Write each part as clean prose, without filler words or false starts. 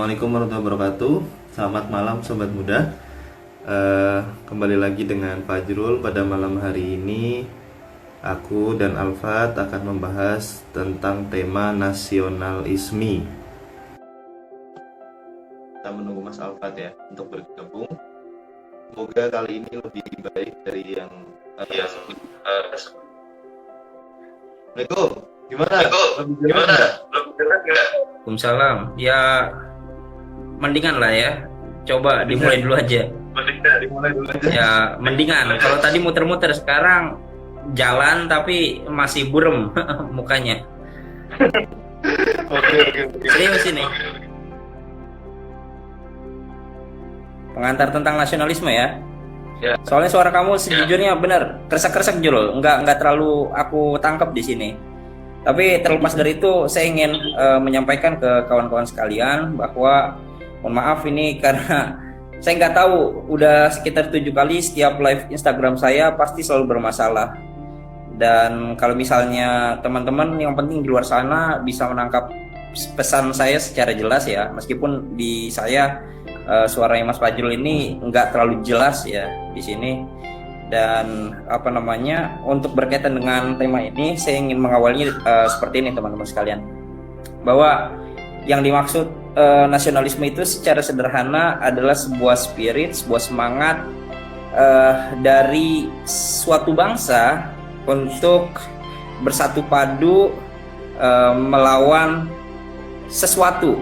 Assalamualaikum warahmatullahi wabarakatuh. Selamat malam sobat muda. Kembali lagi dengan Fajrul pada malam hari ini. Aku dan Alfat akan membahas tentang tema nasionalisme. Kita menunggu Mas Alfat ya untuk bergabung. Semoga kali ini lebih baik dari yang Assalamualaikum. Gimana? Gimana? Waalaikumsalam. Ya, mendingan lah ya. Coba dimulai dulu aja. Ya, mendingan. Kalau tadi muter-muter, sekarang jalan tapi masih burem mukanya. Oke. Serius ini. Pengantar tentang nasionalisme ya. Ya. Soalnya suara kamu sejujurnya benar kresek-kresek Jul. Nggak terlalu aku tangkap di sini. Tapi terlepas dari itu, saya ingin menyampaikan ke kawan-kawan sekalian bahwa mohon maaf ini karena saya nggak tahu, udah sekitar 7 kali setiap live Instagram saya pasti selalu bermasalah. Dan kalau misalnya teman-teman yang penting di luar sana bisa menangkap pesan saya secara jelas ya, meskipun di saya suaranya Mas Fajrul ini nggak terlalu jelas ya di sini. Dan untuk berkaitan dengan tema ini, saya ingin mengawali seperti ini teman-teman sekalian, bahwa yang dimaksud nasionalisme itu secara sederhana adalah sebuah spirit, sebuah semangat dari suatu bangsa untuk bersatu padu melawan sesuatu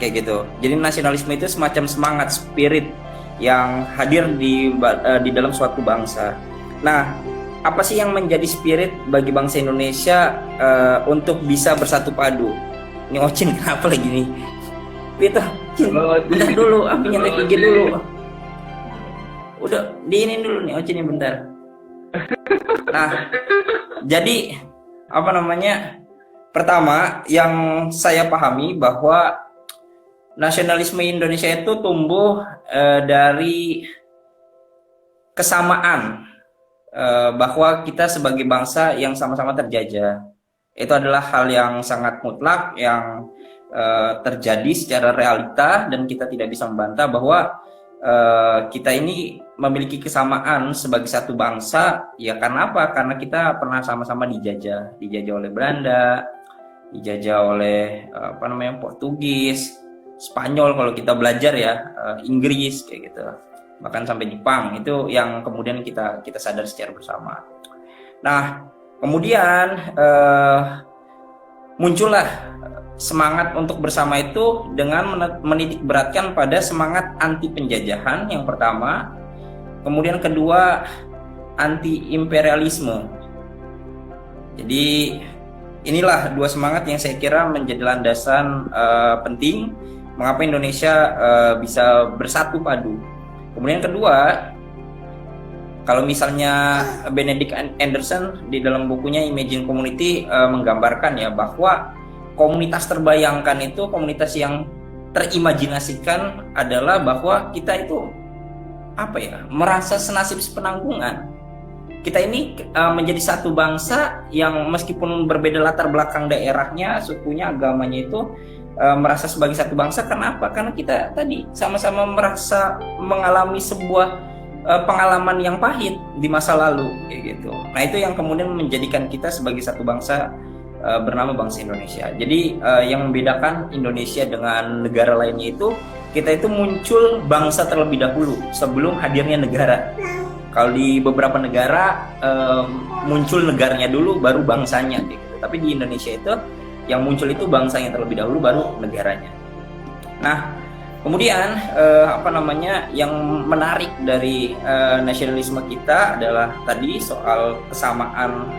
kayak gitu. Jadi nasionalisme itu semacam semangat, spirit yang hadir di dalam suatu bangsa. Nah, apa sih yang menjadi spirit bagi bangsa Indonesia untuk bisa bersatu padu? Ini Ocin kenapa lagi nih? Itu, bentar dulu, apinya naik IG dulu. Udah, diinin dulu nih Ocin bentar. Nah, jadi pertama yang saya pahami bahwa nasionalisme Indonesia itu tumbuh dari kesamaan bahwa kita sebagai bangsa yang sama-sama terjajah. Itu adalah hal yang sangat mutlak yang terjadi secara realita, dan kita tidak bisa membantah bahwa kita ini memiliki kesamaan sebagai satu bangsa. Ya karena apa? Karena kita pernah sama-sama dijajah oleh Belanda, dijajah oleh Portugis, Spanyol kalau kita belajar ya, Inggris kayak gitu, bahkan sampai Jepang. Itu yang kemudian kita sadar secara bersama. Nah, kemudian muncullah semangat untuk bersama itu dengan menitik beratkan pada semangat anti penjajahan yang pertama, kemudian kedua anti imperialisme. Jadi inilah dua semangat yang saya kira menjadi landasan penting mengapa Indonesia bisa bersatu padu. Kemudian kedua, kalau misalnya Benedict Anderson di dalam bukunya Imagine Community menggambarkan ya bahwa komunitas terbayangkan itu komunitas yang terimajinasikan adalah bahwa kita itu merasa senasib sepenanggungan. Kita ini menjadi satu bangsa yang meskipun berbeda latar belakang daerahnya, sukunya, agamanya itu merasa sebagai satu bangsa. Kenapa? Karena kita tadi sama-sama merasa mengalami sebuah pengalaman yang pahit di masa lalu kayak gitu. Nah, itu yang kemudian menjadikan kita sebagai satu bangsa bernama bangsa Indonesia. Jadi yang membedakan Indonesia dengan negara lainnya itu, kita itu muncul bangsa terlebih dahulu sebelum hadirnya negara. Kalau di beberapa negara muncul negaranya dulu baru bangsanya gitu. Tapi di Indonesia itu yang muncul itu bangsanya terlebih dahulu baru negaranya. Nah, kemudian yang menarik dari nasionalisme kita adalah tadi soal kesamaan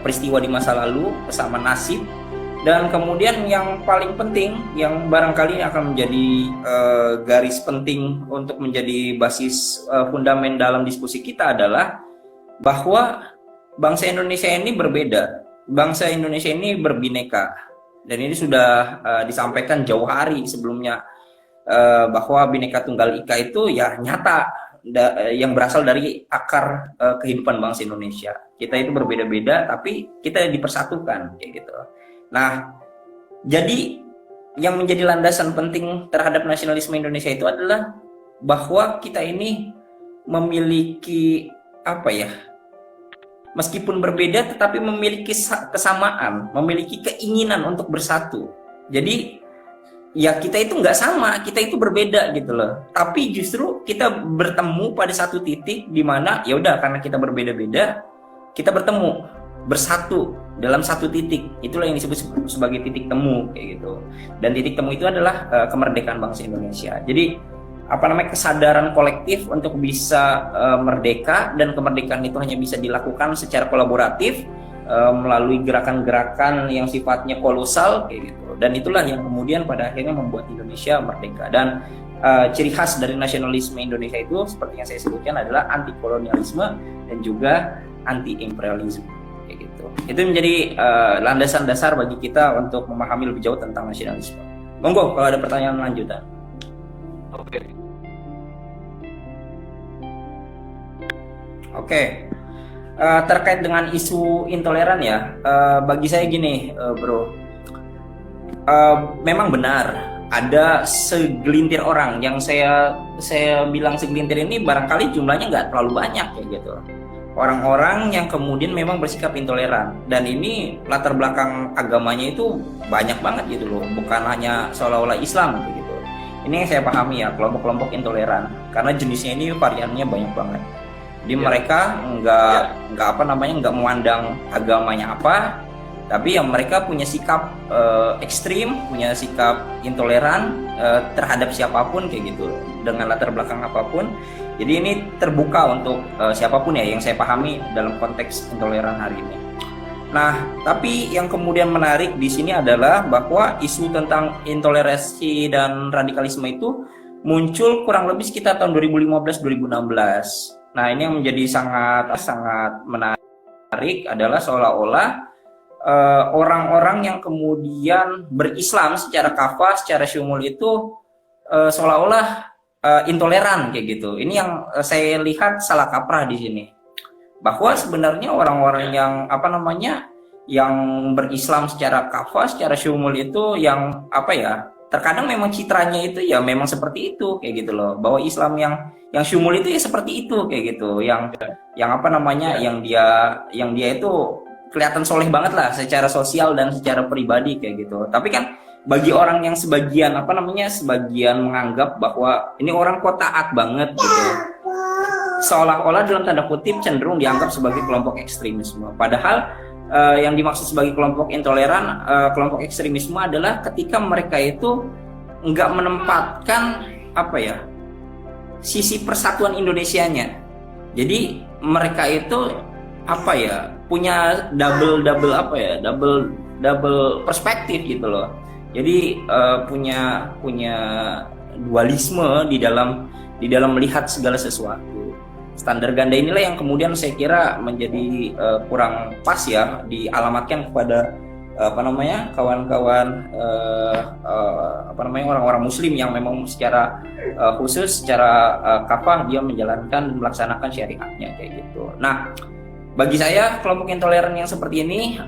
peristiwa di masa lalu, kesamaan nasib, dan kemudian yang paling penting yang barangkali akan menjadi garis penting untuk menjadi basis fundamen dalam diskusi kita adalah bahwa bangsa Indonesia ini berbeda. Bangsa Indonesia ini berbineka, dan ini sudah disampaikan jauh hari sebelumnya bahwa Bhinneka Tunggal Ika itu ya nyata yang berasal dari akar kehidupan bangsa Indonesia. Kita itu berbeda-beda tapi kita dipersatukan kayak gitu. Nah, jadi yang menjadi landasan penting terhadap nasionalisme Indonesia itu adalah bahwa kita ini memiliki apa ya, meskipun berbeda tetapi memiliki kesamaan, memiliki keinginan untuk bersatu. Jadi ya kita itu nggak sama, kita itu berbeda gitu loh. Tapi justru kita bertemu pada satu titik di mana ya udah, karena kita berbeda-beda, kita bertemu, bersatu dalam satu titik. Itulah yang disebut sebagai titik temu kayak gitu. Dan titik temu itu adalah kemerdekaan bangsa Indonesia. Jadi apa namanya, kesadaran kolektif untuk bisa merdeka, dan kemerdekaan itu hanya bisa dilakukan secara kolaboratif melalui gerakan-gerakan yang sifatnya kolosal kayak gitu. Dan itulah yang kemudian pada akhirnya membuat Indonesia merdeka. Dan ciri khas dari nasionalisme Indonesia itu seperti yang saya sebutkan adalah anti kolonialisme dan juga anti imperialisme kayak gitu. Itu menjadi landasan dasar bagi kita untuk memahami lebih jauh tentang nasionalisme. Monggo kalau ada pertanyaan lanjutan. Oke. Terkait dengan isu intoleran ya, bagi saya gini, bro. Memang benar ada segelintir orang, yang saya bilang segelintir ini barangkali jumlahnya nggak terlalu banyak kayak gitu. Orang-orang yang kemudian memang bersikap intoleran, dan ini latar belakang agamanya itu banyak banget gitu loh, bukan hanya seolah-olah Islam kayak gitu. Ini yang saya pahami ya, kelompok-kelompok intoleran, karena jenisnya ini variannya banyak banget. Jadi mereka nggak memandang agamanya apa, tapi yang mereka punya sikap ekstrim, punya sikap intoleran terhadap siapapun kayak gitu, dengan latar belakang apapun. Jadi ini terbuka untuk siapapun ya, yang saya pahami dalam konteks intoleran hari ini. Nah, tapi yang kemudian menarik di sini adalah bahwa isu tentang intoleransi dan radikalisme itu muncul kurang lebih sekitar tahun 2015-2016. Nah, ini yang menjadi sangat menarik adalah seolah-olah orang-orang yang kemudian berislam secara kafah, secara syumul itu seolah-olah intoleran kayak gitu. Ini yang saya lihat salah kaprah di sini. Bahwa sebenarnya orang-orang yang yang berislam secara kafah, secara syumul itu yang terkadang memang citranya itu ya memang seperti itu kayak gitu loh, bahwa Islam yang syumul itu ya seperti itu kayak gitu, yang dia itu kelihatan soleh banget lah secara sosial dan secara pribadi kayak gitu. Tapi kan bagi orang yang sebagian menganggap bahwa ini orang kok taat banget gitu, seolah-olah dalam tanda kutip cenderung dianggap sebagai kelompok ekstremisme. Padahal yang dimaksud sebagai kelompok intoleran, kelompok ekstremisme adalah ketika mereka itu nggak menempatkan sisi persatuan Indonesianya. Jadi mereka itu punya double perspektif gitu loh. Jadi punya dualisme di dalam melihat segala sesuatu. Standar ganda inilah yang kemudian saya kira menjadi kurang pas ya dialamatkan kepada kawan-kawan orang-orang muslim yang memang secara khusus, secara kafah dia menjalankan dan melaksanakan syariatnya kayak gitu. Nah, bagi saya kelompok intoleran yang seperti ini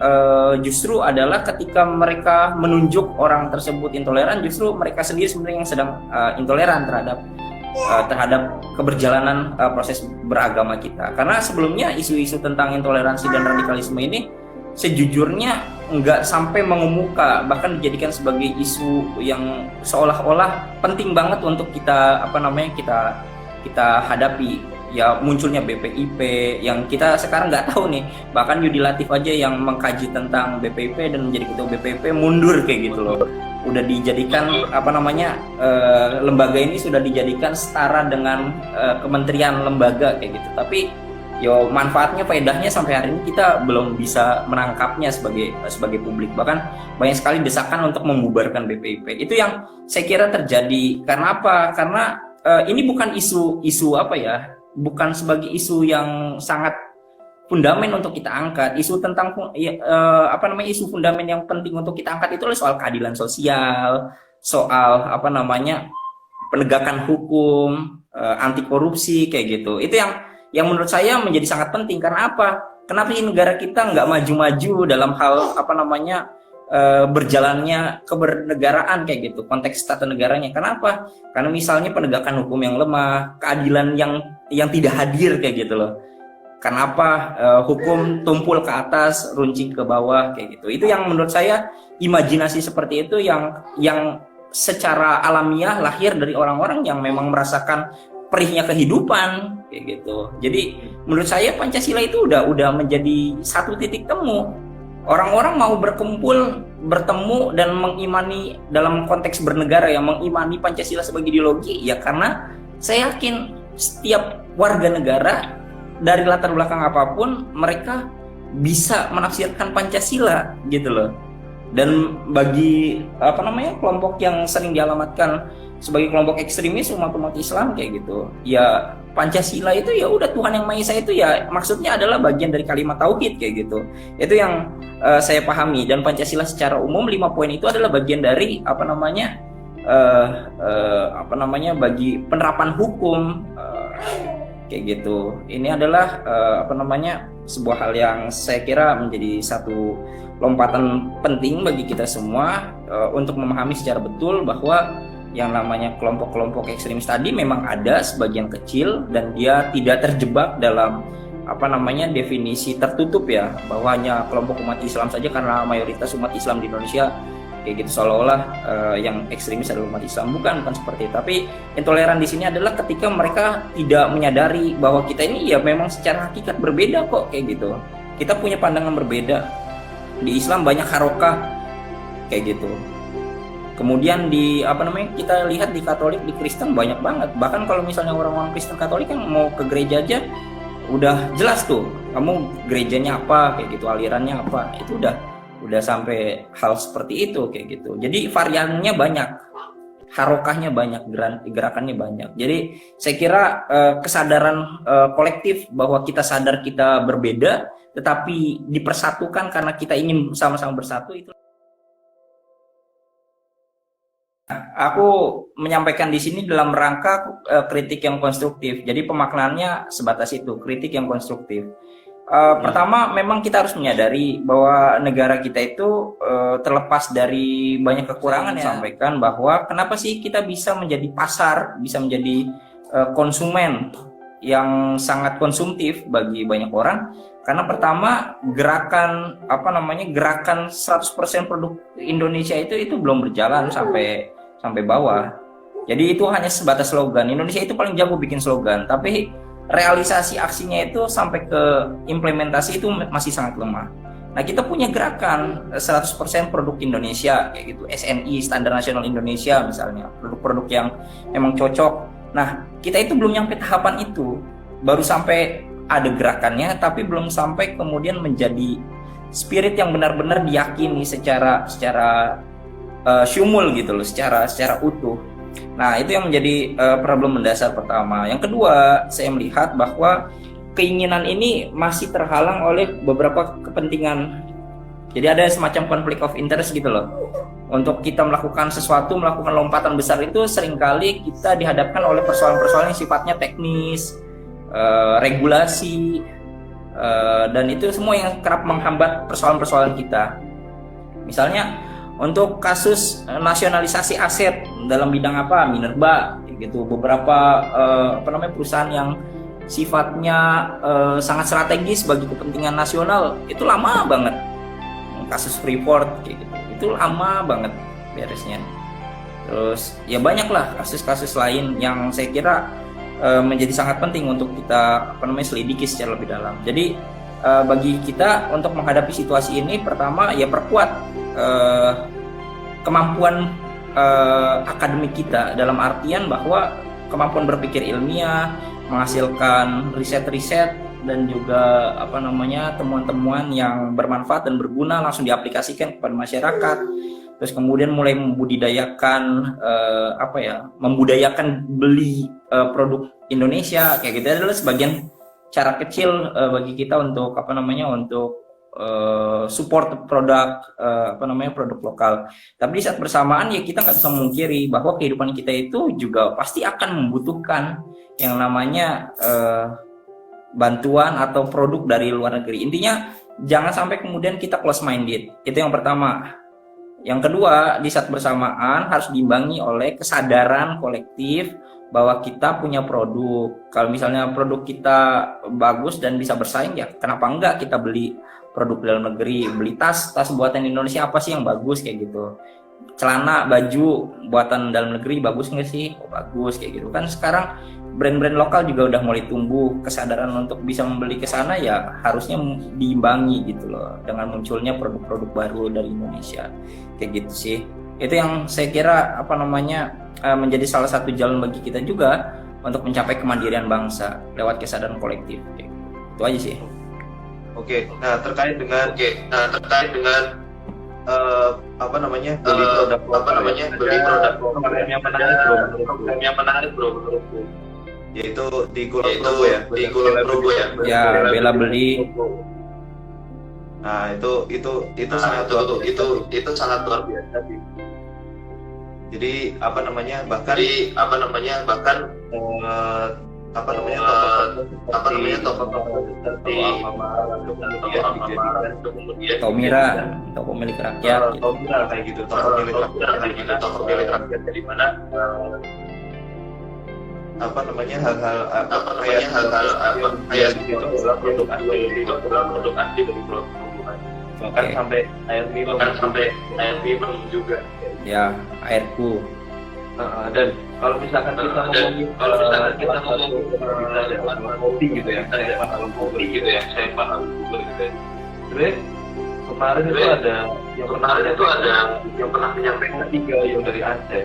justru adalah ketika mereka menunjuk orang tersebut intoleran, justru mereka sendiri sebenarnya yang sedang intoleran terhadap keberjalanan proses beragama kita. Karena sebelumnya isu-isu tentang intoleransi dan radikalisme ini sejujurnya nggak sampai mengemuka, bahkan dijadikan sebagai isu yang seolah-olah penting banget untuk kita kita hadapi. Ya munculnya BPIP yang kita sekarang nggak tahu nih, bahkan Yudi Latif aja yang mengkaji tentang BPIP dan menjadi ketua BPIP mundur kayak gitu loh. Udah dijadikan lembaga ini sudah dijadikan setara dengan kementerian lembaga kayak gitu. Tapi manfaatnya, faedahnya sampai hari ini kita belum bisa menangkapnya sebagai publik. Bahkan banyak sekali desakan untuk membubarkan BPIP. Itu yang saya kira terjadi. Karena apa? Karena ini bukan isu bukan sebagai isu yang sangat fundamental untuk kita angkat. Isu tentang isu fundamental yang penting untuk kita angkat itu adalah soal keadilan sosial, soal penegakan hukum, anti korupsi kayak gitu. Itu yang menurut saya menjadi sangat penting. Karena apa? Kenapa sih negara kita nggak maju-maju dalam hal berjalannya kebernegaraan kayak gitu, konteks tata negaranya. Kenapa? Karena misalnya penegakan hukum yang lemah, keadilan yang tidak hadir kayak gitu loh. Kenapa hukum tumpul ke atas, runcing ke bawah kayak gitu. Itu yang menurut saya imajinasi seperti itu yang secara alamiah lahir dari orang-orang yang memang merasakan perihnya kehidupan kayak gitu. Jadi menurut saya Pancasila itu udah menjadi satu titik temu. Orang-orang mau berkumpul, bertemu dan mengimani dalam konteks bernegara, yang mengimani Pancasila sebagai ideologi ya karena saya yakin setiap warga negara dari latar belakang apapun mereka bisa menafsirkan Pancasila gitu loh. Dan bagi kelompok yang sering dialamatkan sebagai kelompok ekstremis umat Islam kayak gitu, ya Pancasila itu ya udah Tuhan Yang Maha Esa itu ya maksudnya adalah bagian dari kalimat tauhid kayak gitu. Itu yang saya pahami. Dan Pancasila secara umum 5 poin itu adalah bagian dari bagi penerapan hukum kayak gitu. Ini adalah sebuah hal yang saya kira menjadi satu lompatan penting bagi kita semua untuk memahami secara betul bahwa yang namanya kelompok-kelompok ekstremis tadi memang ada sebagian kecil dan dia tidak terjebak dalam definisi tertutup ya, bahwa hanya kelompok umat Islam saja karena mayoritas umat Islam di Indonesia kayak gitu seolah-olah yang ekstremis adalah umat Islam. Bukan seperti itu. Tapi intoleran di sini adalah ketika mereka tidak menyadari bahwa kita ini ya memang secara hakikat berbeda kok kayak gitu. Kita punya pandangan berbeda. Di Islam banyak harokah kayak gitu. Kemudian kita lihat di Katolik, di Kristen banyak banget. Bahkan kalau misalnya orang-orang Kristen Katolik yang mau ke gereja aja udah jelas tuh, kamu gerejanya apa kayak gitu, alirannya apa. Itu udah sampai hal seperti itu kayak gitu. Jadi variannya banyak, harokahnya banyak, gerakannya banyak. Jadi saya kira kesadaran kolektif bahwa kita sadar kita berbeda tetapi dipersatukan karena kita ingin sama-sama bersatu itu. Aku menyampaikan di sini dalam rangka kritik yang konstruktif. Jadi pemaknaannya sebatas itu, kritik yang konstruktif. Pertama, memang kita harus menyadari bahwa negara kita itu terlepas dari banyak kekurangan ya. Sampaikan bahwa kenapa sih kita bisa menjadi pasar, bisa menjadi konsumen yang sangat konsumtif bagi banyak orang. Karena pertama gerakan 100% produk Indonesia itu belum berjalan sampai bawah. Jadi itu hanya sebatas slogan. Indonesia itu paling jago bikin slogan, tapi realisasi aksinya itu sampai ke implementasi itu masih sangat lemah. Nah, kita punya gerakan 100% produk Indonesia kayak gitu, SNI, Standar Nasional Indonesia misalnya, produk-produk yang memang cocok. Nah, kita itu belum nyampe tahapan itu. Baru sampai ada gerakannya tapi belum sampai kemudian menjadi spirit yang benar-benar diyakini secara syumul gitu loh, secara utuh. Nah, itu yang menjadi problem mendasar pertama. Yang kedua, saya melihat bahwa keinginan ini masih terhalang oleh beberapa kepentingan. Jadi ada semacam konflik of interest gitu loh. Untuk kita melakukan sesuatu, melakukan lompatan besar itu seringkali kita dihadapkan oleh persoalan-persoalan yang sifatnya teknis, regulasi, dan itu semua yang kerap menghambat persoalan-persoalan kita. Misalnya untuk kasus nasionalisasi aset dalam bidang minerba gitu, beberapa perusahaan yang sifatnya sangat strategis bagi kepentingan nasional itu lama banget. Kasus Freeport kayak gitu, itu lama banget beresnya. Terus ya banyaklah kasus-kasus lain yang saya kira menjadi sangat penting untuk kita selidiki secara lebih dalam. Jadi bagi kita untuk menghadapi situasi ini, pertama ya perkuat kemampuan akademik kita, dalam artian bahwa kemampuan berpikir ilmiah, menghasilkan riset-riset dan juga temuan-temuan yang bermanfaat dan berguna langsung diaplikasikan kepada masyarakat. Terus kemudian mulai membudidayakan beli produk Indonesia kayak gitu, adalah sebagian cara kecil bagi kita untuk support produk produk lokal. Tapi di saat bersamaan ya kita nggak bisa memungkiri bahwa kehidupan kita itu juga pasti akan membutuhkan yang namanya bantuan atau produk dari luar negeri. Intinya jangan sampai kemudian kita close minded. Itu yang pertama. Yang kedua, di saat bersamaan harus diimbangi oleh kesadaran kolektif bahwa kita punya produk. Kalau misalnya produk kita bagus dan bisa bersaing, ya kenapa enggak kita beli produk dalam negeri, beli tas buatan Indonesia apa sih yang bagus kayak gitu. Celana, baju buatan dalam negeri bagus nggak sih? Oh, bagus kayak gitu kan. Sekarang brand-brand lokal juga udah mulai tumbuh, kesadaran untuk bisa membeli ke sana ya harusnya diimbangi gitu loh dengan munculnya produk-produk baru dari Indonesia kayak gitu sih. Itu yang saya kira menjadi salah satu jalan bagi kita juga untuk mencapai kemandirian bangsa lewat kesadaran kolektif kayak gitu. Itu aja sih. Oke, nah terkait dengan beli produk lokal, beli produk program yang menarik bro, menurutku. Yaitu di Kulon Progo ya, Ya, bela beli. Nah, itu sangat luar biasa sih. Jadi bahkan tokoh-tokoh seperti Tomira, toko milik rakyat. Tomira kayak gitu, tokoh milik rakyat dari mana hal-hal kayak gitu adalah produk asli dari Pulau Progo. Bahkan sampai air minum juga. Ya, airku. Dan kalau misalkan kita ngomongin kopi gitu ya, saya paham juga gitu ya. Sebenarnya kemarin itu ada yang pernah menyampaikan tiga yang dari Aceh.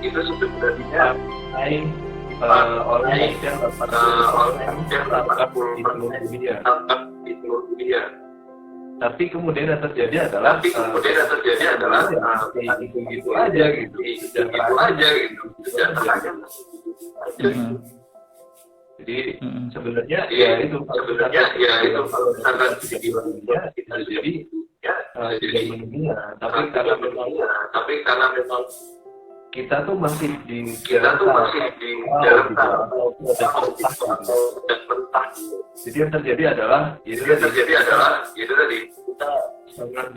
Itu sebenarnya oleh yang di seluruh dunia. Tapi kemudian yang terjadi adalah gitu aja gitu. Jadi sebenarnya ya itu sangat bisa jadi mendunia. Tapi karena memang kita tuh masih di dalam dan mentah. Jadi yang terjadi adalah itu tadi kita sangat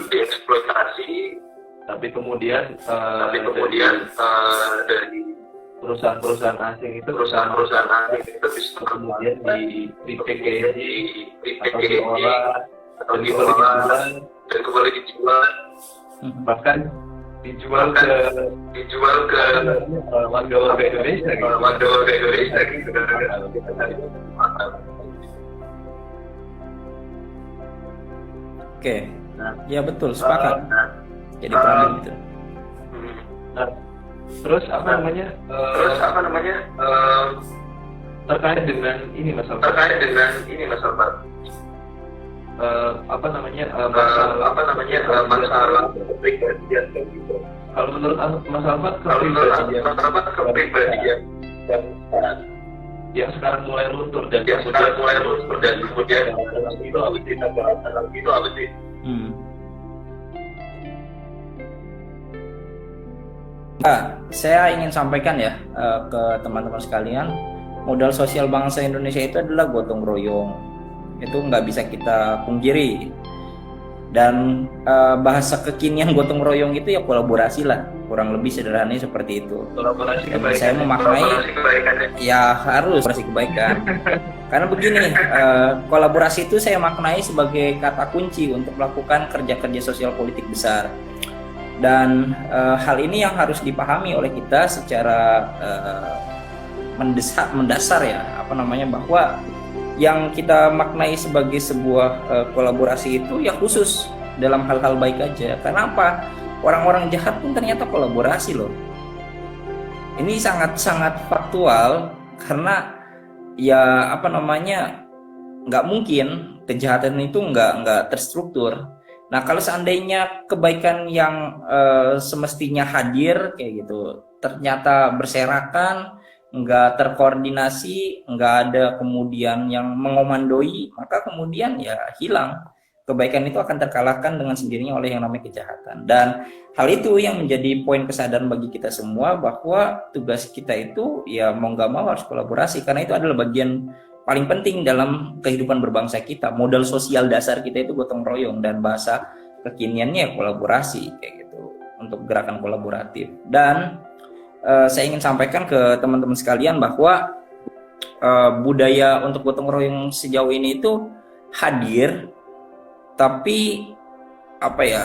dieksploitasi, tapi kemudian dari perusahaan asing itu bisa kemudian di packaging atau diolah dan kembali dijual, bahkan dijual ke warga Indonesia gitu. Oke, ya betul, sepakat. Jadi problem itu. Nah, terus terkait dengan ini Mas Alfat. Masalah kepribadian gitu. Kalau menurut Mas Alfat kepribadian yang sekarang mulai luntur dan kemudian itu apa sih? Saya ingin sampaikan ya ke teman-teman sekalian, modal sosial bangsa Indonesia itu adalah gotong royong. Itu nggak bisa kita pungkiri. Dan bahasa kekinian gotong royong itu ya kolaborasi lah, kurang lebih sederhananya seperti itu. Kolaborasi kebaikan. Saya memaknai ya harus kolaborasi kebaikan. Karena begini, kolaborasi itu saya maknai sebagai kata kunci untuk melakukan kerja-kerja sosial politik besar. Dan hal ini yang harus dipahami oleh kita secara mendasar ya, bahwa yang kita maknai sebagai sebuah kolaborasi itu ya khusus dalam hal-hal baik aja. Karena apa? Orang-orang jahat pun ternyata kolaborasi loh. Ini sangat-sangat faktual karena ya nggak mungkin kejahatan itu nggak terstruktur. Nah, kalau seandainya kebaikan yang semestinya hadir kayak gitu ternyata berserakan, nggak terkoordinasi, nggak ada kemudian yang mengomandoi, maka kemudian ya hilang. Kebaikan itu akan terkalahkan dengan sendirinya oleh yang namanya kejahatan. Dan hal itu yang menjadi poin kesadaran bagi kita semua bahwa tugas kita itu ya mau nggak mau harus kolaborasi, karena itu adalah bagian paling penting dalam kehidupan berbangsa kita. Modal sosial dasar kita itu gotong royong, dan bahasa kekiniannya ya kolaborasi kayak gitu, untuk gerakan kolaboratif. Dan saya ingin sampaikan ke teman-teman sekalian bahwa budaya untuk gotong royong sejauh ini itu hadir, tapi apa ya,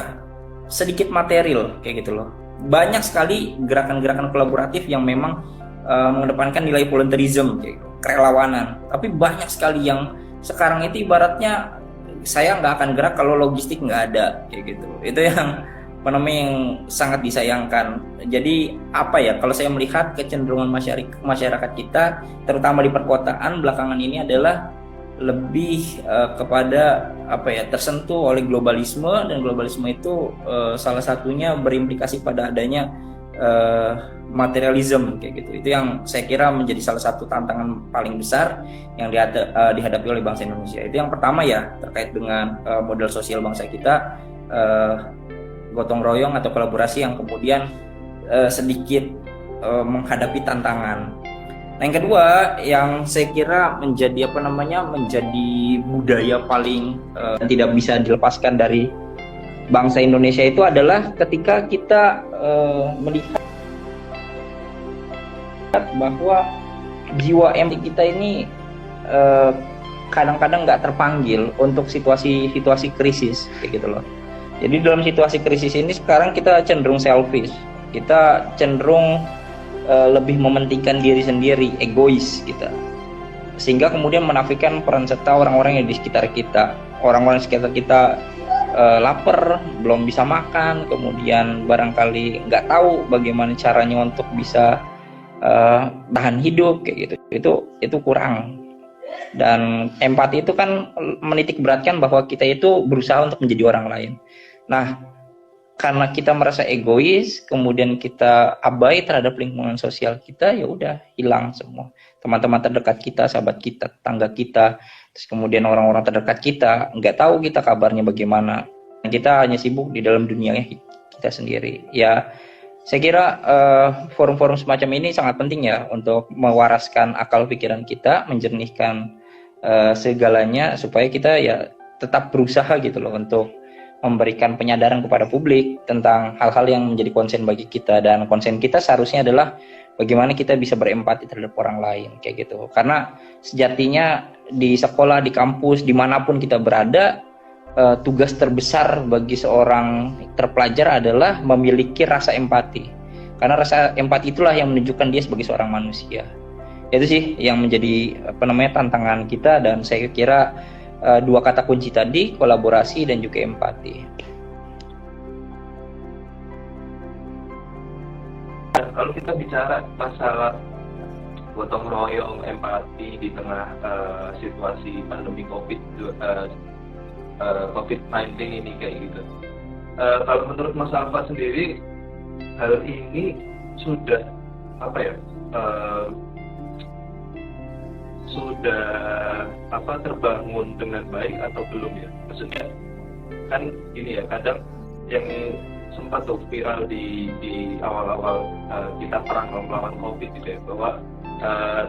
sedikit material kayak gitu loh. Banyak sekali gerakan-gerakan kolaboratif yang memang mengedepankan nilai volunteerism, kayak gitu, kerelawanan. Tapi banyak sekali yang sekarang itu ibaratnya saya nggak akan gerak kalau logistik nggak ada kayak gitu. Itu yang yang sangat disayangkan. Jadi apa ya, kalau saya melihat kecenderungan masyarakat kita, terutama di perkotaan belakangan ini adalah lebih kepada apa ya, tersentuh oleh globalisme, dan globalisme itu salah satunya berimplikasi pada adanya materialism kayak gitu. Itu yang saya kira menjadi salah satu tantangan paling besar yang dihadapi oleh bangsa Indonesia. Itu yang pertama ya, terkait dengan model sosial bangsa kita, gotong royong atau kolaborasi yang kemudian sedikit menghadapi tantangan. Nah, yang kedua yang saya kira menjadi menjadi budaya paling tidak bisa dilepaskan dari bangsa Indonesia itu adalah ketika kita melihat bahwa jiwa empati kita ini kadang-kadang nggak terpanggil untuk situasi krisis kayak gitu loh. Jadi dalam situasi krisis ini sekarang kita cenderung selfish, kita cenderung lebih mementingkan diri sendiri, egois kita, sehingga kemudian menafikan peran serta orang-orang yang di sekitar kita. Orang-orang di sekitar kita lapar, belum bisa makan, kemudian barangkali nggak tahu bagaimana caranya untuk bisa tahan hidup kayak gitu. Itu kurang. Dan empati itu kan menitik beratkan bahwa kita itu berusaha untuk menjadi orang lain. Nah, karena kita merasa egois, kemudian kita abai terhadap lingkungan sosial kita, ya udah hilang semua. Teman-teman terdekat kita, sahabat kita, tetangga kita, terus kemudian orang-orang terdekat kita, nggak tahu kita kabarnya bagaimana. Kita hanya sibuk di dalam dunianya kita sendiri. Ya, saya kira forum-forum semacam ini sangat penting ya untuk mewaraskan akal pikiran kita, menjernihkan segalanya supaya kita ya tetap berusaha gitu loh untuk memberikan penyadaran kepada publik tentang hal-hal yang menjadi konsen bagi kita, dan konsen kita seharusnya adalah bagaimana kita bisa berempati terhadap orang lain kayak gitu. Karena sejatinya di sekolah, di kampus, dimanapun kita berada, tugas terbesar bagi seorang terpelajar adalah memiliki rasa empati. Karena rasa empati itulah yang menunjukkan dia sebagai seorang manusia. Itu sih yang menjadi tantangan kita, dan saya kira dua kata kunci tadi, kolaborasi dan juga empati. Kalau kita bicara masalah gotong royong, empati di tengah situasi pandemi COVID-19 ini kayak gitu. Kalau menurut Mas Alfa sendiri, hal ini sudah terbangun dengan baik atau belum ya? Maksudnya kan ini ya, kadang yang sempat tuh viral di awal-awal kita perang melawan COVID gitu ya, bahwa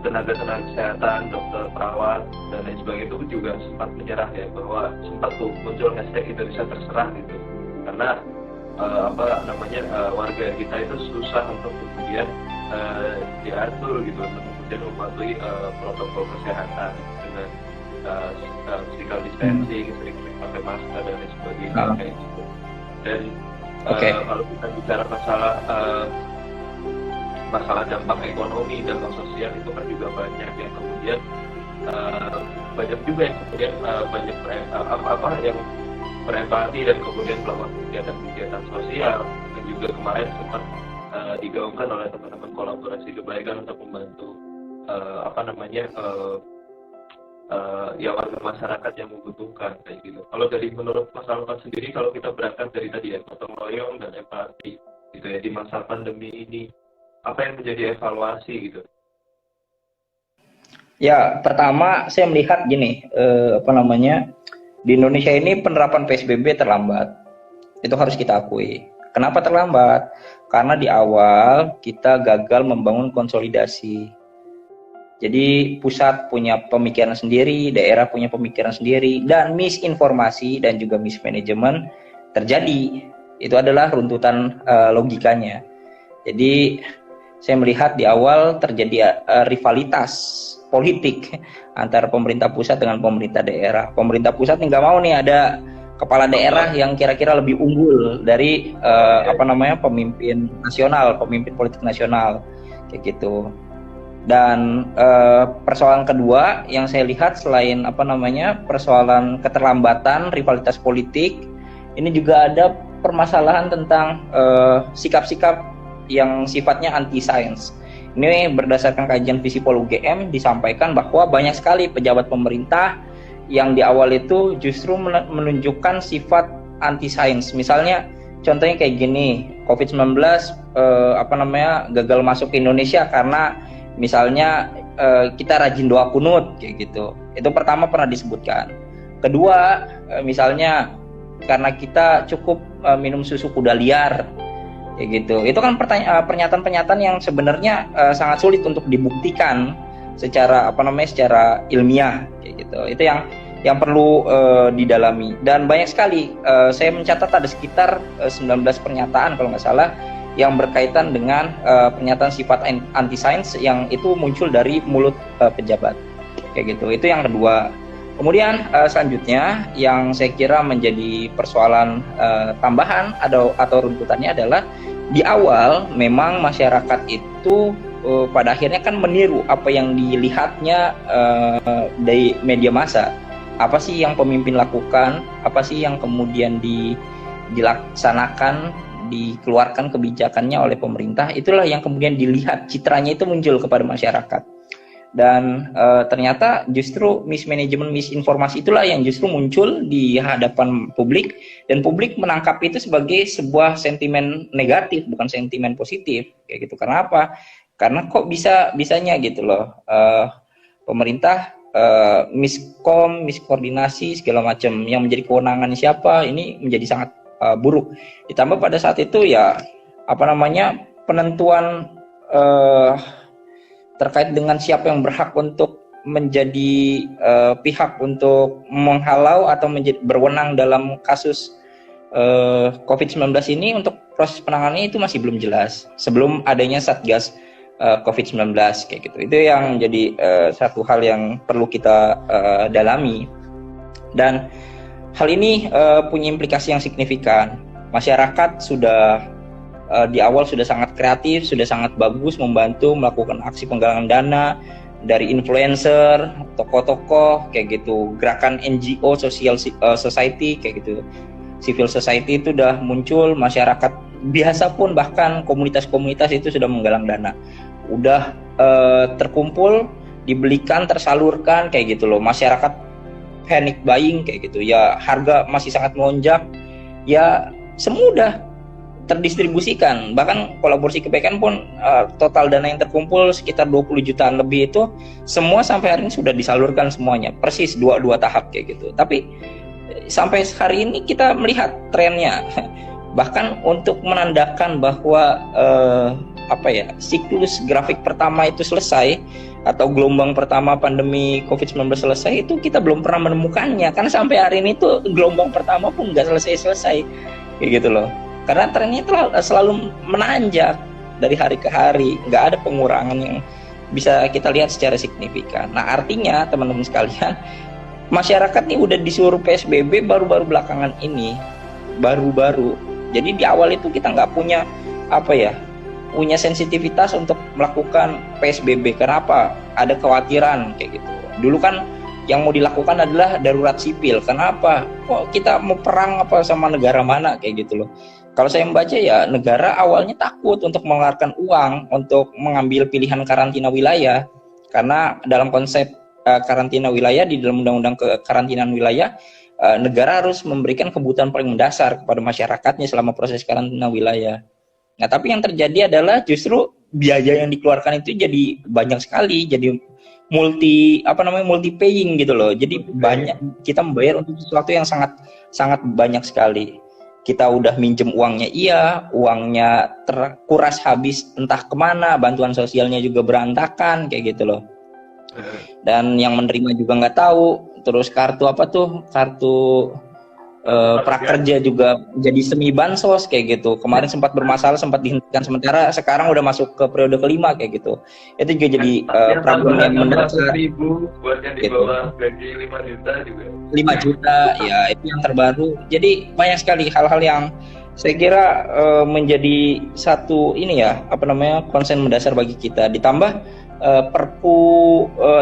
tenaga-tenaga kesehatan, dokter, perawat dan lain sebagainya itu juga sempat menyerah ya, bahwa sempat tuh muncul hashtag Indonesia terserah gitu, karena warga kita itu susah untuk kemudian diatur gitu, untuk kemudian mematuhi protokol kesehatan dengan physical distancing, sering pakai masker dan lain sebagainya kayak gitu. Dan kalau kita bicara masalah dampak ekonomi, dampak sosial, itu kan juga banyak yang kemudian banyak juga yang kemudian banyak yang berempati dan kemudian melakukan kegiatan sosial, dan juga kemarin sempat digaungkan oleh teman-teman kolaborasi kebaikan untuk membantu warga masyarakat yang membutuhkan kayak gitu. Kalau dari menurut Mas Alfa sendiri, kalau kita berangkat dari tadi ya, gotong royong dan empati gitu ya, di masa pandemi ini, apa yang menjadi evaluasi gitu? Ya, pertama saya melihat gini, di Indonesia ini penerapan PSBB terlambat. Itu harus kita akui. Kenapa terlambat? Karena di awal kita gagal membangun konsolidasi. Jadi pusat punya pemikiran sendiri, daerah punya pemikiran sendiri, dan misinformasi dan juga mismanagement terjadi. Itu adalah runtutan logikanya. Jadi saya melihat di awal terjadi rivalitas politik antara pemerintah pusat dengan pemerintah daerah. Pemerintah pusat nggak mau nih ada kepala daerah yang kira-kira lebih unggul dari pemimpin nasional, pemimpin politik nasional, kayak gitu. Dan persoalan kedua yang saya lihat selain persoalan keterlambatan rivalitas politik, ini juga ada permasalahan tentang sikap-sikap yang sifatnya anti sains. Ini berdasarkan kajian Visipol UGM disampaikan bahwa banyak sekali pejabat pemerintah yang di awal itu justru menunjukkan sifat anti sains. Misalnya contohnya kayak gini, COVID-19 gagal masuk ke Indonesia karena misalnya kita rajin doa kunut kayak gitu. Itu pertama pernah disebutkan. Kedua, misalnya karena kita cukup minum susu kuda liar kayak gitu. Itu kan pernyataan-pernyataan yang sebenarnya sangat sulit untuk dibuktikan secara secara ilmiah kayak gitu. Itu yang perlu didalami. Dan banyak sekali saya mencatat ada sekitar 19 pernyataan kalau nggak salah yang berkaitan dengan pernyataan sifat anti sains yang itu muncul dari mulut pejabat kayak gitu. Itu yang kedua. Kemudian selanjutnya yang saya kira menjadi persoalan tambahan atau runtutannya adalah di awal memang masyarakat itu pada akhirnya kan meniru apa yang dilihatnya dari media massa. Apa sih yang pemimpin lakukan? Apa sih yang kemudian dilaksanakan, dikeluarkan kebijakannya oleh pemerintah? Itulah yang kemudian dilihat, citranya itu muncul kepada masyarakat. Dan ternyata justru mismanagement, misinformasi itulah yang justru muncul di hadapan publik, dan publik menangkap itu sebagai sebuah sentimen negatif, bukan sentimen positif kayak gitu. Karena apa? Karena kok bisanya gitu loh, pemerintah miskoordinasi segala macam yang menjadi kewenangan siapa, ini menjadi sangat buruk. Ditambah pada saat itu ya penentuan terkait dengan siapa yang berhak untuk menjadi pihak untuk menghalau atau berwenang dalam kasus COVID-19 ini untuk proses penanganannya itu masih belum jelas sebelum adanya Satgas COVID-19 kayak gitu. Itu yang jadi satu hal yang perlu kita dalami, dan hal ini punya implikasi yang signifikan. Masyarakat sudah di awal sudah sangat kreatif, sudah sangat bagus membantu melakukan aksi penggalangan dana dari influencer, tokoh-tokoh kayak gitu, gerakan NGO, social society kayak gitu, civil society itu udah muncul, masyarakat biasa pun bahkan komunitas-komunitas itu sudah menggalang dana, udah terkumpul, dibelikan, tersalurkan kayak gitu loh. Masyarakat panic buying kayak gitu ya, harga masih sangat melonjak ya, semua udah terdistribusikan. Bahkan kolaborasi kebaikan pun total dana yang terkumpul sekitar 20 jutaan lebih itu semua sampai hari ini sudah disalurkan semuanya, persis dua tahap kayak gitu. Tapi sampai hari ini kita melihat trennya bahkan untuk menandakan bahwa siklus grafik pertama itu selesai atau gelombang pertama pandemi COVID-19 selesai, itu kita belum pernah menemukannya, karena sampai hari ini tuh gelombang pertama pun nggak selesai kayak gitu loh. Karena trennya selalu menanjak dari hari ke hari, nggak ada pengurangan yang bisa kita lihat secara signifikan. Nah artinya teman-teman sekalian, masyarakat nih udah disuruh PSBB baru-baru belakangan ini, baru-baru. Jadi di awal itu kita nggak punya punya sensitivitas untuk melakukan PSBB. Kenapa? Ada kekhawatiran kayak gitu. Dulu kan yang mau dilakukan adalah darurat sipil. Kenapa? Kok kita mau perang sama negara mana kayak gitu loh. Kalau saya membaca ya, negara awalnya takut untuk mengeluarkan uang untuk mengambil pilihan karantina wilayah, karena dalam konsep karantina wilayah di dalam undang-undang kekarantinaan wilayah, negara harus memberikan kebutuhan paling mendasar kepada masyarakatnya selama proses karantina wilayah. Nah, tapi yang terjadi adalah justru biaya yang dikeluarkan itu jadi banyak sekali, jadi multi paying gitu loh. Jadi banyak kita membayar untuk sesuatu yang sangat banyak sekali. Kita udah minjem uangnya, uangnya terkuras habis entah kemana, bantuan sosialnya juga berantakan kayak gitu loh. Dan yang menerima juga nggak tahu. Terus kartu prakerja juga jadi semi bansos kayak gitu. Kemarin sempat bermasalah, sempat dihentikan sementara, sekarang udah masuk ke periode kelima kayak gitu. Itu juga jadi problem yang mendasar. Ribu buat yang di Gitu. bawah gaji 5 juta juga. 5 juta ya itu yang terbaru. Jadi banyak sekali hal-hal yang saya kira menjadi satu ini ya, apa namanya, konsen mendasar bagi kita. Ditambah Perpu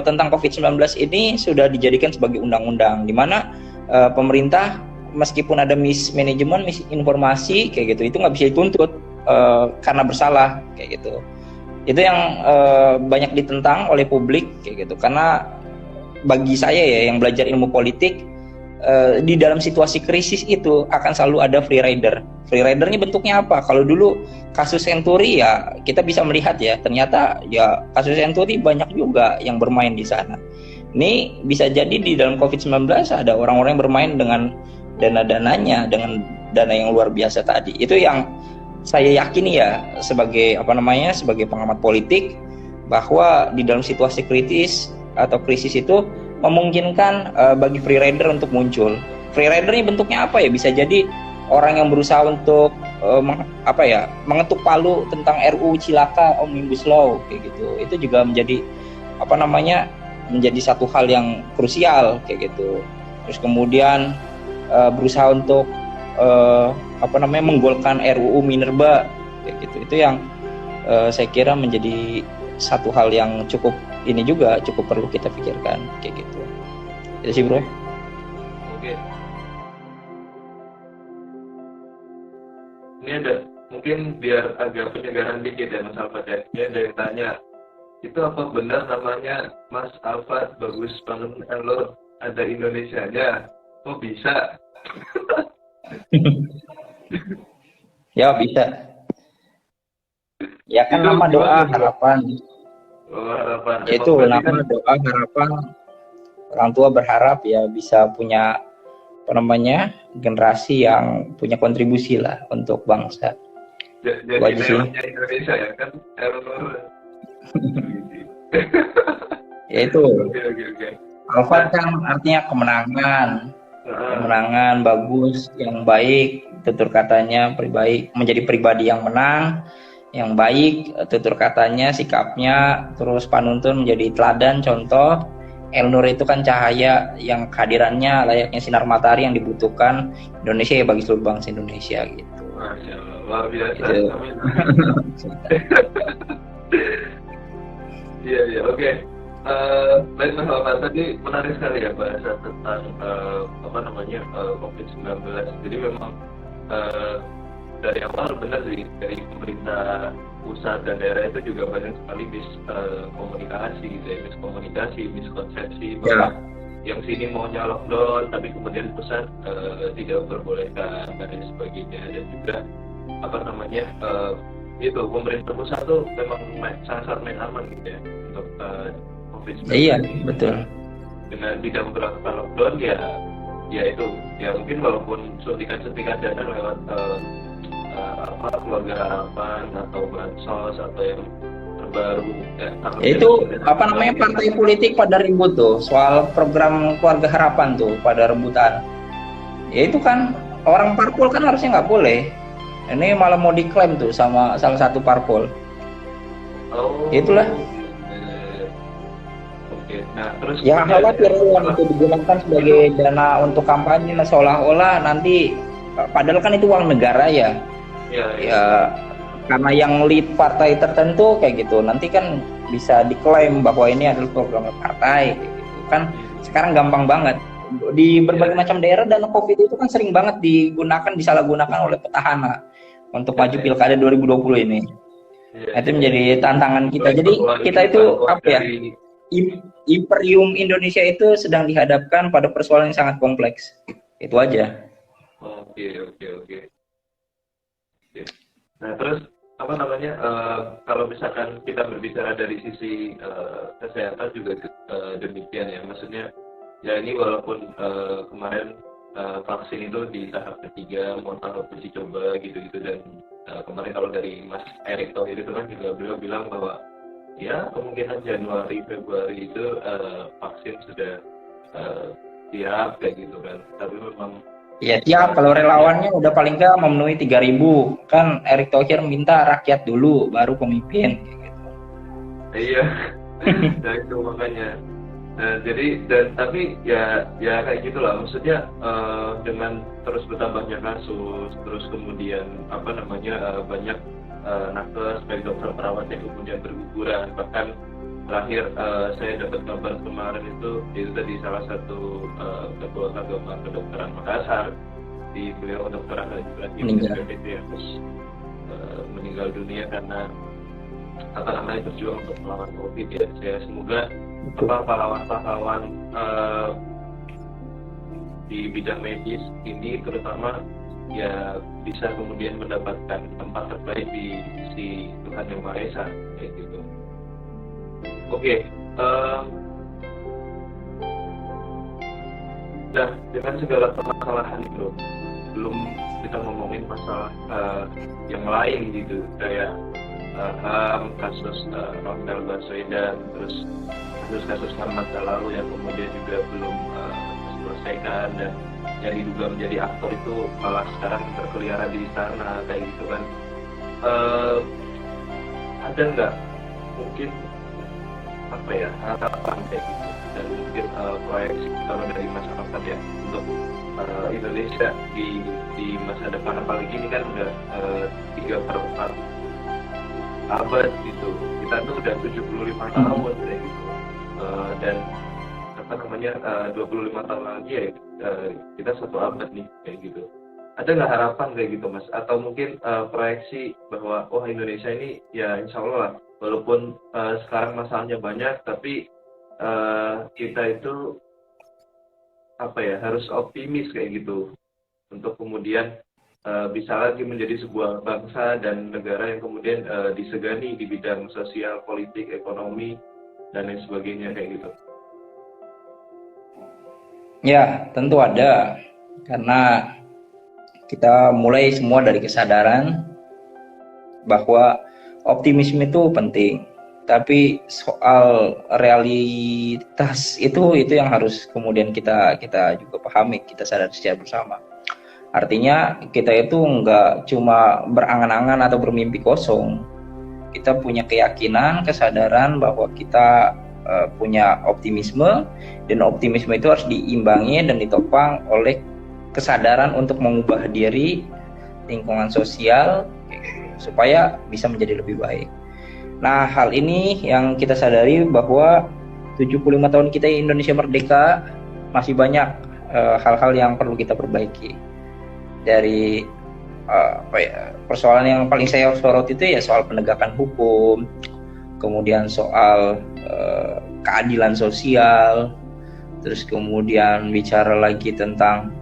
tentang COVID-19 ini sudah dijadikan sebagai undang-undang, di mana pemerintah meskipun ada mismanagement, misinformasi kayak gitu, itu nggak bisa dituntut karena bersalah kayak gitu. Itu yang banyak ditentang oleh publik kayak gitu. Karena bagi saya ya yang belajar ilmu politik, di dalam situasi krisis itu akan selalu ada free rider. Free ridernya bentuknya apa? Kalau dulu kasus Senturi ya kita bisa melihat ya, ternyata ya kasus Senturi banyak juga yang bermain di sana. Ini bisa jadi di dalam COVID-19 ada orang-orang yang bermain dengan dana-dananya, dengan dana yang luar biasa tadi. Itu yang saya yakini ya sebagai apa namanya, sebagai pengamat politik, bahwa di dalam situasi kritis atau krisis itu memungkinkan bagi free rider untuk muncul. Free ridernya bentuknya apa ya? Bisa jadi orang yang berusaha untuk mengetuk palu tentang RUU Cilaka Omnibus Law kayak gitu. Itu juga menjadi apa namanya, menjadi satu hal yang krusial kayak gitu. Terus kemudian berusaha untuk menggolkan RUU Minerba kayak gitu. Itu yang saya kira menjadi satu hal yang cukup ini juga cukup perlu kita pikirkan kayak gitu. Itu sih bro. Oke. Ini ada mungkin biar agak penyegaran dikit ya Mas Alfat ya. Ini ada yang tanya, itu apa benar namanya Mas Alfat Bagus Bangun Elor ada Indonesianya? Oh bisa. Ya bisa. Ya kan nama doa harapan. Oh, harapan. Itu nama doa harapan. Orang tua berharap ya bisa punya apa namanya, generasi yang punya kontribusi lah untuk bangsa. Jadi namanya Indonesia ya kan? Ya itu. Oke. Alfat kan artinya kemenangan. Kemenangan bagus, yang baik, tutur katanya baik, menjadi pribadi yang menang, yang baik, tutur katanya, sikapnya, terus panuntun menjadi teladan, contoh. Elnur itu kan cahaya yang kehadirannya layaknya sinar matahari yang dibutuhkan Indonesia ya bagi seluruh bangsa Indonesia gitu. Masya Allah, luar biasa. Gitu. Amin. Iya, oke. Baik Mas Alfat, tadi menarik sekali ya bahasa tentang COVID-19. Jadi memang dari awal benar sih, dari pemerintah pusat dan daerah itu juga banyak sekali miskomunikasi gitu ya, miskonsepsi bahwa yang sini maunya lockdown tapi kemudian pusat tidak memperbolehkan dan sebagainya. Dan juga itu pemerintah pusat tuh memang sangat main aman gitu ya untuk COVID-19. Iya, betul. Dengan tidak memperlakukan lockdown ya itu ya mungkin walaupun suntikan dana lewat keluarga harapan atau bansos atau yang terbaru itu apa namanya, partai politik pada ribut tuh soal program keluarga harapan tuh, pada rebutan. Ya itu kan orang parpol kan harusnya nggak boleh, ini malah mau diklaim tuh sama salah satu parpol. Itulah. Nah, terus yang khawatir uang itu digunakan sebagai dana untuk kampanye, seolah-olah nanti padahal kan itu uang negara ya. Ya karena yang lead partai tertentu kayak gitu, nanti kan bisa diklaim bahwa ini adalah program partai kayak gitu kan. Sekarang gampang banget di berbagai macam daerah, dana COVID itu kan sering banget disalahgunakan oleh petahana untuk maju pilkada 2020 ini. Itu menjadi tantangan kita. Jadi kita itu apa ya, imperium Indonesia itu sedang dihadapkan pada persoalan yang sangat kompleks. Itu aja. Oke. Nah terus kalau misalkan kita berbicara dari sisi kesehatan juga demikian ya, maksudnya ya ini walaupun kemarin vaksin itu di tahap ketiga mau tahap uji coba gitu dan kemarin kalau dari Mas Erick Thohir itu kan juga beliau bilang bahwa ya kemungkinan Januari Februari itu vaksin sudah siap kayak gitu kan, tapi memang Ya siap, kalau relawannya udah paling nggak memenuhi 3.000, kan Erick Thohir minta rakyat dulu, baru pemimpin. Kayak gitu. Iya. Nah itu makanya. Nah, jadi dan tapi ya kayak gitulah, maksudnya dengan terus bertambahnya kasus, terus kemudian apa namanya banyak nakes baik dokter perawat yang kemudian berguguran. Bahkan terakhir saya dapat kabar kemarin itu tadi salah satu ketua agama kedokteran Makassar, di beliau Dr. Ahmad Ibrahim SPPD yang meninggal dunia karena apa namanya berjuang untuk melawan COVID ya. Saya semoga pahlawan-pahlawan di bidang medis ini terutama ya bisa kemudian mendapatkan tempat terbaik di sisi Tuhan Yang Maha Esa kayak gitu. Oke, nah dengan segala permasalahan itu belum kita ngomongin masalah yang lain gitu kayak HAM, kasus Novel Baswedan, terus kasus-kasus HAM masa lalu yang kemudian juga belum diselesaikan dan yang diduga menjadi aktor itu malah sekarang berkeliaran di istana kayak gitu kan. Ada nggak mungkin apa ya harapan kayak gitu dan mungkin proyeksi kalau dari masyarakat ya untuk Indonesia di masa depan, apalagi ini kan udah 3/4 abad gitu, kita tuh udah 75 tahun kayak gitu, dan apa namanya 25 tahun lagi ya kita 1 abad nih kayak gitu. Ada nggak harapan kayak gitu Mas? Atau mungkin proyeksi bahwa Indonesia ini ya insya Allah lah, walaupun sekarang masalahnya banyak, tapi kita itu apa ya harus optimis kayak gitu untuk kemudian bisa lagi menjadi sebuah bangsa dan negara yang kemudian disegani di bidang sosial, politik, ekonomi, dan lain sebagainya kayak gitu. Ya, tentu ada. Karena kita mulai semua dari kesadaran bahwa optimisme itu penting. Tapi soal realitas itu yang harus kemudian kita juga pahami, kita sadar secara bersama. Artinya kita itu nggak cuma berangan-angan atau bermimpi kosong. Kita punya keyakinan, kesadaran bahwa kita punya optimisme, dan optimisme itu harus diimbangi dan ditopang oleh kesadaran untuk mengubah diri, lingkungan sosial, supaya bisa menjadi lebih baik. Nah, hal ini yang kita sadari bahwa 75 tahun kita Indonesia merdeka, masih banyak hal-hal yang perlu kita perbaiki. Dari persoalan yang paling saya sorot itu ya soal penegakan hukum, kemudian soal keadilan sosial, terus kemudian bicara lagi tentang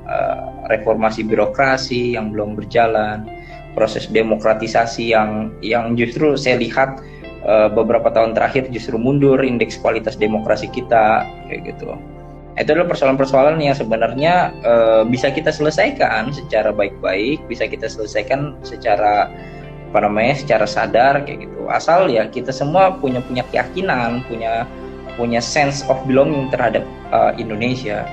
reformasi birokrasi yang belum berjalan, proses demokratisasi yang justru saya lihat beberapa tahun terakhir justru mundur indeks kualitas demokrasi kita kayak gitu. Itu adalah persoalan-persoalan yang sebenarnya bisa kita selesaikan secara baik-baik, bisa kita selesaikan secara secara sadar kayak gitu. Asal ya kita semua punya keyakinan, punya sense of belonging terhadap Indonesia.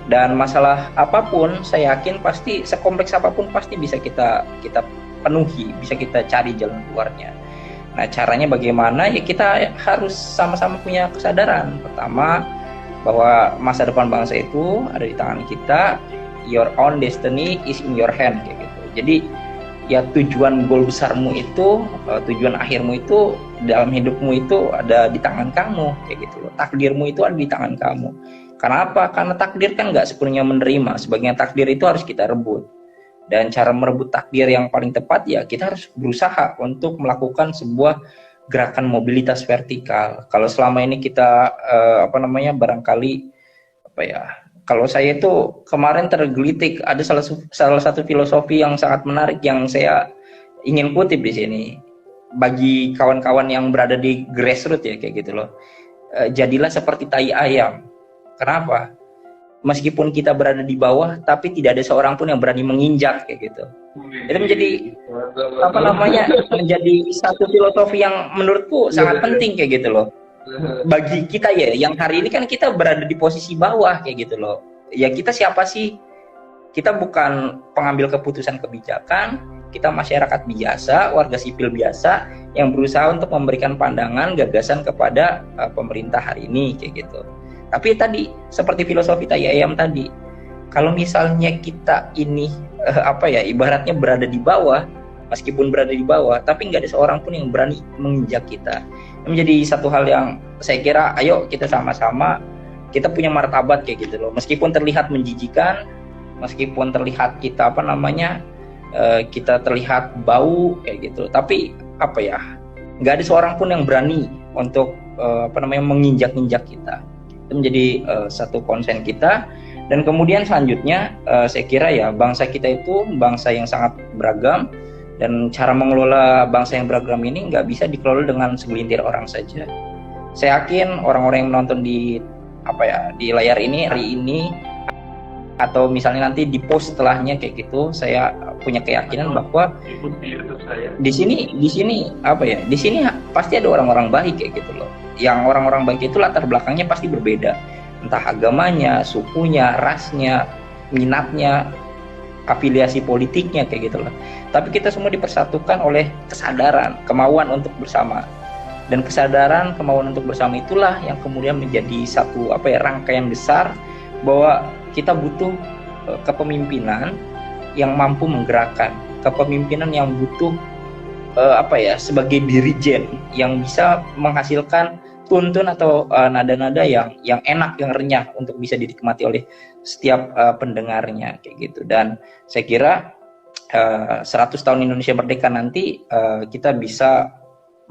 Dan masalah apapun saya yakin pasti sekompleks apapun pasti bisa kita penuhi, bisa kita cari jalan keluarnya. Nah, caranya bagaimana? Ya kita harus sama-sama punya kesadaran. Pertama, bahwa masa depan bangsa itu ada di tangan kita. Your own destiny is in your hand kayak gitu. Jadi ya tujuan goal besarmu itu, tujuan akhirmu itu dalam hidupmu itu ada di tangan kamu kayak gitu loh. Takdirmu itu ada di tangan kamu. Karena apa? Karena takdir kan nggak sepenuhnya menerima. Sebagian takdir itu harus kita rebut. Dan cara merebut takdir yang paling tepat ya kita harus berusaha untuk melakukan sebuah gerakan mobilitas vertikal. Kalau selama ini kita barangkali kalau saya itu kemarin tergelitik ada salah satu filosofi yang sangat menarik yang saya ingin kutip di sini bagi kawan-kawan yang berada di grassroots ya kayak gitu loh. Jadilah seperti tai ayam. Kenapa? Meskipun kita berada di bawah, tapi tidak ada seorang pun yang berani menginjak kayak gitu. Itu menjadi menjadi satu filosofi yang menurutku sangat penting kayak gitu loh. Bagi kita ya, yang hari ini kan kita berada di posisi bawah kayak gitu loh. Ya kita siapa sih? kita bukan pengambil keputusan kebijakan, kita masyarakat biasa, warga sipil biasa yang berusaha untuk memberikan pandangan, gagasan kepada pemerintah hari ini kayak gitu. Tapi tadi seperti filosofi tai ayam tadi, kalau misalnya kita ini ibaratnya berada di bawah, meskipun berada di bawah, tapi nggak ada seorang pun yang berani menginjak kita. Ini menjadi satu hal yang saya kira, ayo kita sama-sama, kita punya martabat kayak gitu loh. Meskipun terlihat menjijikan, meskipun terlihat kita kita terlihat bau kayak gitu, tapi nggak ada seorang pun yang berani untuk menginjak-injak kita. Itu menjadi satu konsen kita. Dan kemudian selanjutnya saya kira ya, bangsa kita itu bangsa yang sangat beragam, dan cara mengelola bangsa yang beragam ini nggak bisa dikelola dengan segelintir orang saja. Saya yakin orang-orang yang menonton di layar ini hari ini, atau misalnya nanti di post setelahnya kayak gitu, saya punya keyakinan bahwa di sini pasti ada orang-orang baik kayak gitu loh. Yang orang-orang baik itu latar belakangnya pasti berbeda, entah agamanya, sukunya, rasnya, minatnya, afiliasi politiknya kayak gitu loh. Tapi kita semua dipersatukan oleh kesadaran, kemauan untuk bersama. Dan kesadaran, kemauan untuk bersama itulah yang kemudian menjadi satu rangkaian besar bahwa kita butuh kepemimpinan yang mampu menggerakkan, kepemimpinan yang butuh sebagai dirijen yang bisa menghasilkan tuntun atau nada-nada yang enak, yang renyah untuk bisa dinikmati oleh setiap pendengarnya kayak gitu. Dan saya kira 100 tahun Indonesia merdeka nanti kita bisa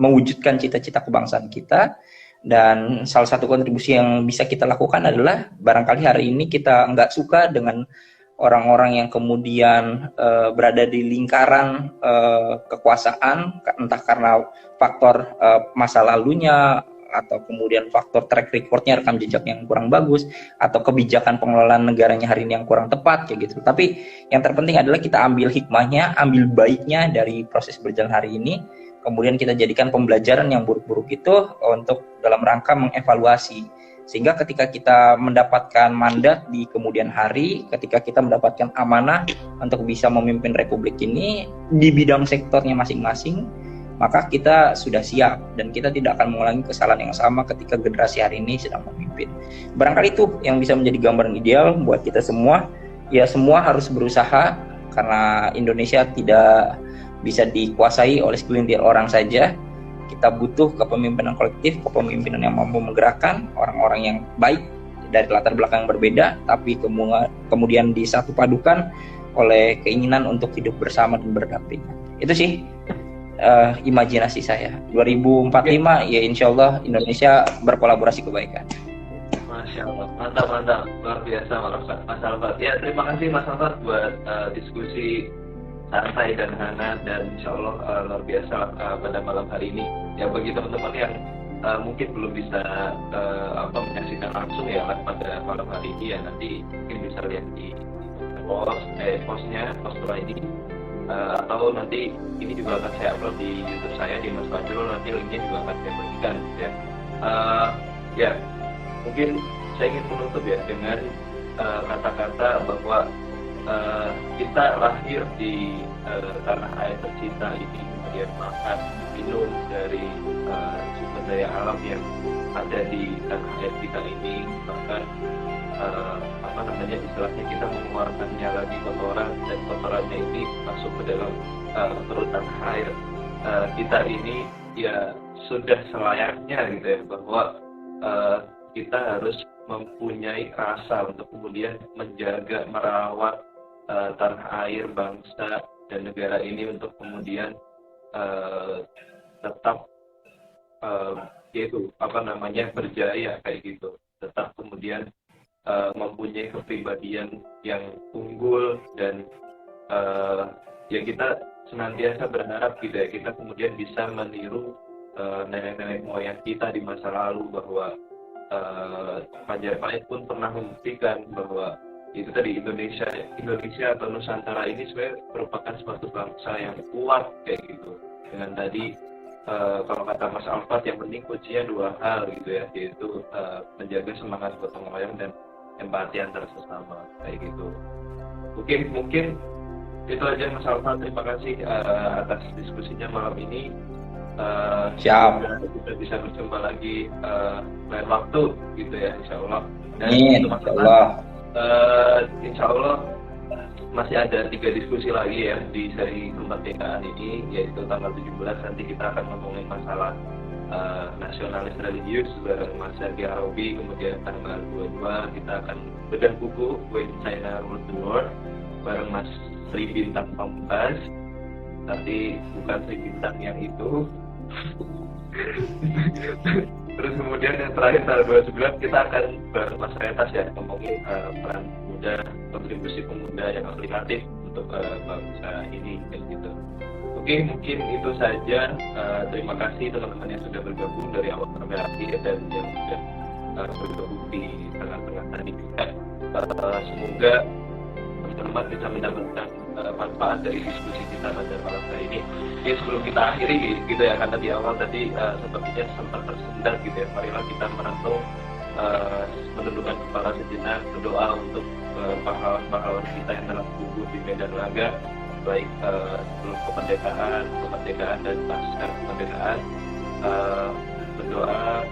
mewujudkan cita-cita kebangsaan kita. Dan salah satu kontribusi yang bisa kita lakukan adalah, barangkali hari ini kita nggak suka dengan orang-orang yang kemudian berada di lingkaran kekuasaan, entah karena faktor masa lalunya, atau kemudian faktor track recordnya, rekam jejak yang kurang bagus, atau kebijakan pengelolaan negaranya hari ini yang kurang tepat kayak gitu. Tapi yang terpenting adalah kita ambil hikmahnya, ambil baiknya dari proses berjalan hari ini, kemudian kita jadikan pembelajaran yang buruk-buruk itu untuk dalam rangka mengevaluasi. Sehingga ketika kita mendapatkan mandat di kemudian hari, ketika kita mendapatkan amanah untuk bisa memimpin republik ini di bidang sektornya masing-masing, maka kita sudah siap dan kita tidak akan mengulangi kesalahan yang sama ketika generasi hari ini sedang memimpin. Barangkali itu yang bisa menjadi gambaran ideal buat kita semua. Ya, semua harus berusaha, karena Indonesia tidak bisa dikuasai oleh segelintir orang saja. Kita butuh kepemimpinan kolektif, kepemimpinan yang mampu menggerakkan orang-orang yang baik dari latar belakang yang berbeda, tapi kemudian disatu padukan oleh keinginan untuk hidup bersama dan berdampingan. Itu sih imajinasi saya. 2045 ya insya Allah Indonesia berkolaborasi kebaikan. Masya Allah, mantap, luar biasa Mas Alfat. Ya, terima kasih Mas Alfat buat diskusi santai dan hangat, dan insya Allah luar biasa pada malam hari ini. Ya, bagi teman-teman yang mungkin belum bisa menyaksikan langsung ya pada malam hari ini, ya nanti mungkin bisa lihat di postnya setelah ini, atau nanti ini juga akan saya upload di YouTube saya, di Mas Fajrul, nanti linknya juga akan saya bagikan ya. Ya, mungkin saya ingin menutup ya dengan kata-kata bahwa kita lahir di tanah air tercinta ini, kemudian makan, minum dari sumber daya alam yang ada di tanah air kita ini, bahkan istilahnya kita mengeluarkannya lagi kotoran, dan kotorannya ini masuk ke dalam perut tanah air kita ini, ya sudah selayaknya gitu ya, bahwa kita harus mempunyai rasa untuk kemudian menjaga, merawat tanah air, bangsa dan negara ini untuk kemudian tetap berjaya kayak gitu, tetap kemudian mempunyai kepribadian yang unggul, dan ya kita senantiasa berharap gitu ya, kita kemudian bisa meniru nenek-nenek moyang kita di masa lalu, bahwa Majapahit pun pernah membuktikan bahwa itu tadi Indonesia atau Nusantara ini sebenarnya merupakan suatu bangsa yang kuat kayak gitu. Dengan tadi kalau kata Mas Alfat, yang penting kuncinya dua hal gitu ya, yaitu menjaga semangat gotong royong dan empati antar sesama kayak gitu. Oke, mungkin itu aja Mas Alfa. Terima kasih atas diskusinya malam ini. Siap. Semoga kita bisa berjumpa lagi lain waktu gitu ya, insya Allah. Dan Amin. untuk Insya Allah. insya Allah masih ada 3 diskusi lagi ya di seri kemerdekaan ini, yaitu tanggal 17 nanti kita akan ngomongin masalah nasionalis religius bareng Mas Sergi Arobi. Kemudian tanggal 22 kita akan bedah buku When China Ruled the World bareng Mas Sri Bintang Pamungkas, tapi bukan Sri Bintang yang itu. Terus kemudian yang terakhir tanggal 29 kita akan bareng Mas Retas ya, ngomongin peran muda, kontribusi pemuda yang aplikatif untuk bangsa ini kayak gitu. Oke, mungkin itu saja. Terima kasih teman-teman yang sudah bergabung dari awal sampai akhir dan yang sudah bergabung di tengah-tengah tadi juga. Semoga teman-teman bisa mendapatkan manfaat dari diskusi kita pada malam hari ini. Oke, sebelum kita akhiri gitu ya, karena di awal tadi sepertinya sempat tersendat gitu ya. Marilah kita merenung, menundukkan kepala sejenak, berdoa untuk pahlawan-pahlawan kita yang telah gugur di medan laga, baik sebelum kemerdekaan dan pasca kemerdekaan. Berdoa,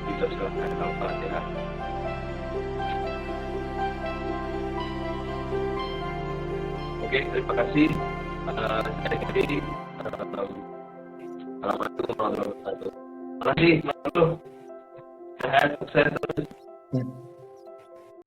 kita silakan Al-Fatihah. Oke, terima kasih. Sekali lagi, Assalamualaikum warahmatullahi wabarakatuh. Terima kasih, Mas Bro. Sehat, sukses terus.